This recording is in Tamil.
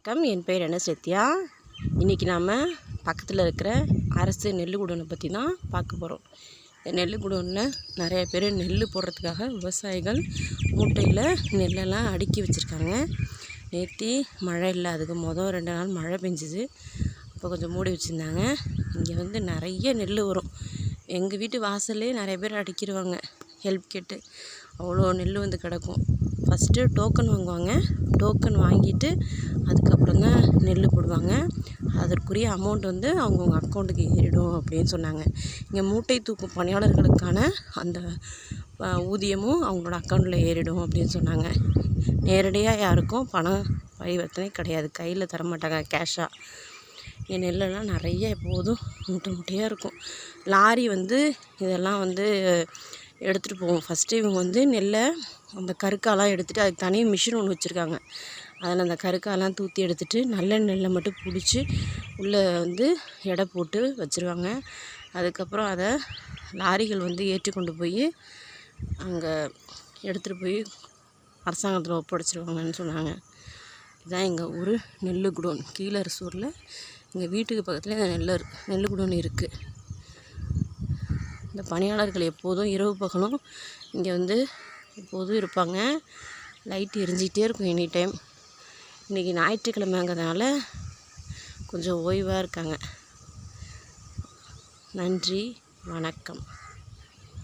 வணக்கம். என் பெயர் செத்யா. இன்றைக்கி நாம் பக்கத்தில் இருக்கிற அரசு நெல் குடோனை பற்றி தான் பார்க்க போகிறோம். இந்த நெல் குடோனில் நிறைய பேர் நெல் போடுறதுக்காக விவசாயிகள் மூட்டையில் நெல்லெல்லாம் அடுக்கி வச்சுருக்காங்க. நேற்று மழை இல்லை, அதுக்கு 2 நாள் மழை பெஞ்சுது. அப்போ கொஞ்சம் மூடி வச்சுருந்தாங்க. இங்கே நிறைய நெல் வரும். எங்கள் வீட்டு வாசல்லே நிறைய பேர் அடிக்கிடுவாங்க ஹெல்ப் கேட்டு. அவ்வளோ நெல் கிடக்கும். ஃபஸ்ட்டு டோக்கன் வாங்குவாங்க. டோக்கன் வாங்கிட்டு அதுக்கப்புறம் தான் நெல் போடுவாங்க. அதற்குரிய அமௌண்ட் அவங்கவுங்க அக்கௌண்ட்டுக்கு ஏறிடும் அப்படின்னு சொன்னாங்க. இங்கே மூட்டை தூக்கும் பணியாளர்களுக்கான அந்த ஊதியமும் அவங்களோட அக்கௌண்ட்டில் ஏறிடும் அப்படின்னு சொன்னாங்க. நேரடியாக யாருக்கும் பணம் பரிவர்த்தனை கிடையாது, கையில் தரமாட்டாங்க கேஷாக. என் நெல்லெல்லாம் நிறைய எப்போதும் மூட்டையாக இருக்கும். லாரி இதெல்லாம் எடுத்துகிட்டு போவோம். ஃபஸ்ட்டு இவங்க நெல்லை அந்த கருக்காலாம் எடுத்துகிட்டு அதுக்கு தனி மிஷின் ஒன்று வச்சுருக்காங்க. அதில் அந்த கருக்காலாம் தூற்றி எடுத்துகிட்டு நல்ல நெல்லை மட்டும் பிடிச்சி உள்ளே எடை போட்டு வச்சுருவாங்க. அதுக்கப்புறம் அதை லாரிகள் ஏற்றி கொண்டு போய் அங்கே எடுத்துகிட்டு போய் அரசாங்கத்தில் ஒப்படைச்சிருவாங்கன்னு சொன்னாங்க. இதுதான் எங்கள் ஊர் நெல் குடோன். கீழரசூரில் எங்கள் வீட்டுக்கு பக்கத்தில் இந்த நெல் குடோன் இருக்குது. இந்த பணியாளர்கள் எப்போதும் இரவு பகலும் இங்கே எப்போதும் இருப்பாங்க. லைட் எரிஞ்சிக்கிட்டே இருக்கும் எனி டைம். இன்றைக்கி ஞாயிற்றுக்கிழமைங்கிறதுனால கொஞ்சம் ஓய்வாக இருக்காங்க. நன்றி, வணக்கம்.